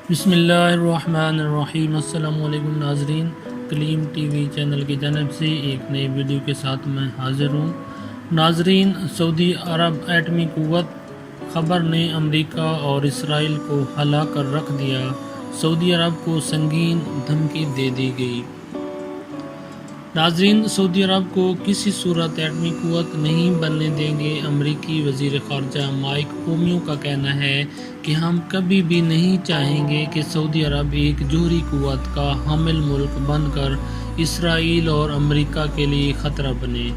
بسم اللہ الرحمن الرحیم۔ السلام علیکم ناظرین، کلیم ٹی وی چینل کی جانب سے ایک نئی ویڈیو کے ساتھ میں حاضر ہوں۔ ناظرین، سعودی عرب ایٹمی قوت خبر نے امریکہ اور اسرائیل کو ہلا کر رکھ دیا، سعودی عرب کو سنگین دھمکی دے دی گئی۔ ناظرین، سعودی عرب کو کسی صورت ایٹمی قوت نہیں بننے دیں گے۔ امریکی وزیر خارجہ مائک پومپیو کا کہنا ہے کہ ہم کبھی بھی نہیں چاہیں گے کہ سعودی عرب ایک جوہری قوت کا حامل ملک بن کر اسرائیل اور امریکہ کے لیے خطرہ بنے۔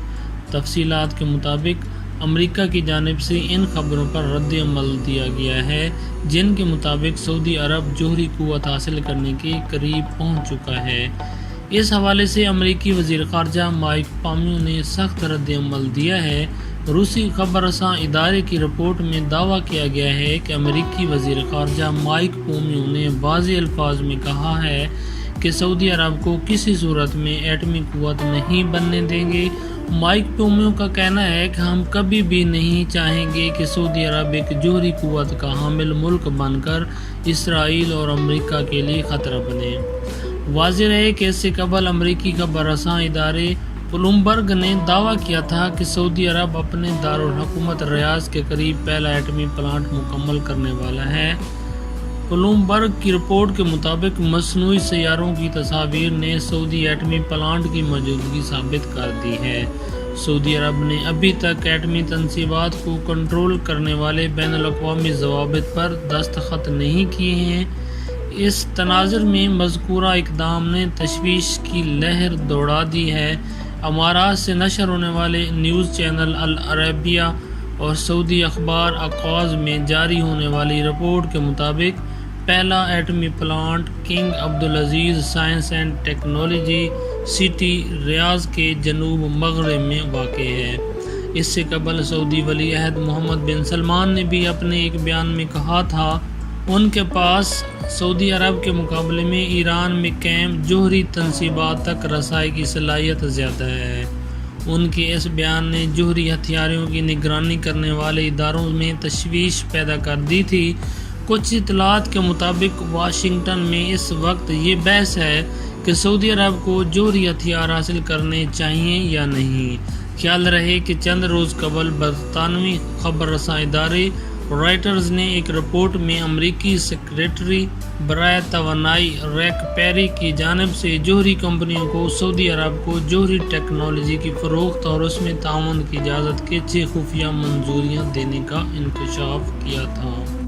تفصیلات کے مطابق امریکہ کی جانب سے ان خبروں پر رد عمل دیا گیا ہے، جن کے مطابق سعودی عرب جوہری قوت حاصل کرنے کے قریب پہنچ چکا ہے۔ اس حوالے سے امریکی وزیر خارجہ مائک پومپیو نے سخت رد عمل دیا ہے۔ روسی خبر رساں ادارے کی رپورٹ میں دعویٰ کیا گیا ہے کہ امریکی وزیر خارجہ مائک پومپیو نے واضح الفاظ میں کہا ہے کہ سعودی عرب کو کسی صورت میں ایٹمی قوت نہیں بننے دیں گے۔ مائک پومپیو کا کہنا ہے کہ ہم کبھی بھی نہیں چاہیں گے کہ سعودی عرب ایک جوہری قوت کا حامل ملک بن کر اسرائیل اور امریکہ کے لیے خطرہ بنے۔ واضح رہے کہ اس سے قبل امریکی خبر رساں ادارے بلومبرگ نے دعویٰ کیا تھا کہ سعودی عرب اپنے دارالحکومت ریاض کے قریب پہلا ایٹمی پلانٹ مکمل کرنے والا ہے۔ بلومبرگ کی رپورٹ کے مطابق مصنوعی سیاروں کی تصاویر نے سعودی ایٹمی پلانٹ کی موجودگی ثابت کر دی ہے۔ سعودی عرب نے ابھی تک ایٹمی تنصیبات کو کنٹرول کرنے والے بین الاقوامی ضوابط پر دستخط نہیں کیے ہیں۔ اس تناظر میں مذکورہ اقدام نے تشویش کی لہر دوڑا دی ہے۔ امارات سے نشر ہونے والے نیوز چینل العربیہ اور سعودی اخبار اقواز میں جاری ہونے والی رپورٹ کے مطابق پہلا ایٹمی plant King Abdulaziz Science and Technology City Riyadh کے جنوب مغرب میں واقع ہے۔ اس سے قبل سعودی ولی عہد محمد بن سلمان نے بھی اپنے ایک بیان میں کہا تھا ان کے پاس سعودی عرب کے مقابلے میں ایران میں قائم جوہری تنصیبات تک رسائی کی صلاحیت زیادہ ہے۔ ان کے اس بیان نے جوہری ہتھیاروں کی نگرانی کرنے والے اداروں میں تشویش پیدا کر دی تھی۔ کچھ اطلاعات کے مطابق واشنگٹن میں اس وقت یہ بحث ہے کہ سعودی عرب کو جوہری ہتھیار حاصل کرنے چاہیے یا نہیں۔ خیال رہے کہ چند روز قبل برطانوی خبر رساں ادارے رائٹرز نے ایک رپورٹ میں امریکی سیکریٹری برائے توانائی ریک پیری کی جانب سے جوہری کمپنیوں کو سعودی عرب کو جوہری ٹیکنالوجی کی فروخت اور اس میں تعاون کی اجازت کے 6 خفیہ منظوریاں دینے کا انکشاف کیا تھا۔